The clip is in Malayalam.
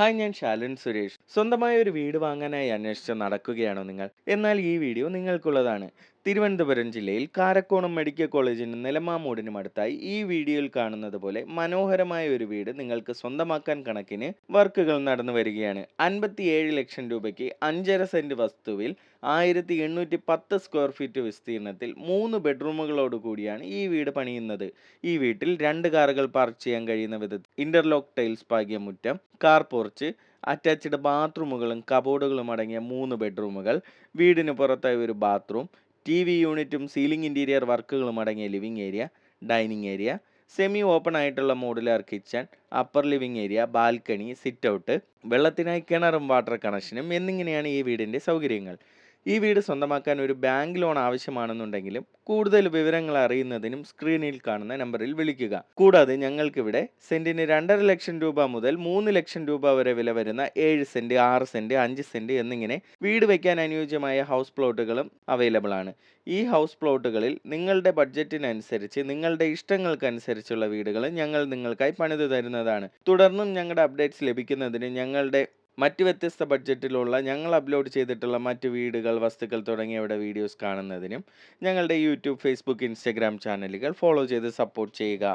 ഹായ്, ഞാൻ ശാലൻ സുരേഷ്. സ്വന്തമായ ഒരു വീട് വാങ്ങാനായി അന്വേഷിച്ച് നടക്കുകയാണോ നിങ്ങൾ? എന്നാൽ ഈ വീഡിയോ നിങ്ങൾക്കുള്ളതാണ്. തിരുവനന്തപുരം ജില്ലയിൽ കാരക്കോണം മെഡിക്കൽ കോളേജിനും നെലമാമൂടിനും അടുത്തായി ഈ വീഡിയോയിൽ കാണുന്നത് പോലെ മനോഹരമായ ഒരു വീട് നിങ്ങൾക്ക് സ്വന്തമാക്കാൻ കണക്കിന് വർക്കുകൾ നടന്നു വരികയാണ്. 57 ലക്ഷം രൂപയ്ക്ക് 5.5 സെന്റ് വസ്തുവിൽ 1810 സ്ക്വയർ ഫീറ്റ് വിസ്തീർണത്തിൽ 3 ബെഡ്റൂമുകളോട് കൂടിയാണ് ഈ വീട് പണിയുന്നത്. ഈ വീട്ടിൽ 2 കാറുകൾ പാർക്ക് ചെയ്യാൻ കഴിയുന്ന വിധത്തിൽ ഇന്റർലോക്ക് ടൈൽസ് പാകിയ മുറ്റം, കാർ പോർച്ച്, അറ്റാച്ച്ഡ് ബാത്റൂമുകളും കബോർഡുകളും അടങ്ങിയ 3 ബെഡ്റൂമുകൾ, വീടിന് പുറത്തായി ഒരു ബാത്റൂം, TV യൂണിറ്റും സീലിംഗ് ഇന്റീരിയർ വർക്കുകളും അടങ്ങിയ living area, dining area, semi open ആയിട്ടുള്ള modular kitchen, upper living area, balcony, sit out, വെള്ളത്തിനായി കിണറും വാട്ടർ കണക്ഷനും എന്നിങ്ങനെയാണ് ഈ വീടിന്റെ സൗകര്യങ്ങൾ. ഈ വീട് സ്വന്തമാക്കാൻ ഒരു ബാങ്ക് ലോൺ ആവശ്യമാണെന്നുണ്ടെങ്കിലും കൂടുതൽ വിവരങ്ങൾ അറിയുന്നതിനും സ്ക്രീനിൽ കാണുന്ന നമ്പറിൽ വിളിക്കുക. കൂടാതെ ഞങ്ങൾക്കിവിടെ സെന്റിന് 2.5 ലക്ഷം രൂപ മുതൽ 3 ലക്ഷം രൂപ വരെ വില വരുന്ന 7 സെന്റ്, 6 സെന്റ്, 5 സെന്റ് എന്നിങ്ങനെ വീട് വയ്ക്കാൻ അനുയോജ്യമായ ഹൗസ് പ്ലോട്ടുകളും അവൈലബിൾ ആണ്. ഈ ഹൗസ് പ്ലോട്ടുകളിൽ നിങ്ങളുടെ ബഡ്ജറ്റിനനുസരിച്ച് നിങ്ങളുടെ ഇഷ്ടങ്ങൾക്കനുസരിച്ചുള്ള വീടുകൾ ഞങ്ങൾ നിങ്ങൾക്കായി പണിതു തരുന്നതാണ്. തുടർന്നും ഞങ്ങളുടെ അപ്ഡേറ്റ്സ് ലഭിക്കുന്നതിന് ഞങ്ങളുടെ മറ്റ് വ്യത്യസ്ത ബഡ്ജറ്റിലുള്ള ഞങ്ങൾ അപ്ലോഡ് ചെയ്തിട്ടുള്ള മറ്റ് വീടുകൾ, വസ്തുക്കൾ തുടങ്ങിയവയുടെ വീഡിയോസ് കാണുന്നതിനും ഞങ്ങളുടെ യൂട്യൂബ്, ഫേസ്ബുക്ക്, ഇൻസ്റ്റഗ്രാം ചാനലുകൾ ഫോളോ ചെയ്ത് സപ്പോർട്ട് ചെയ്യുക.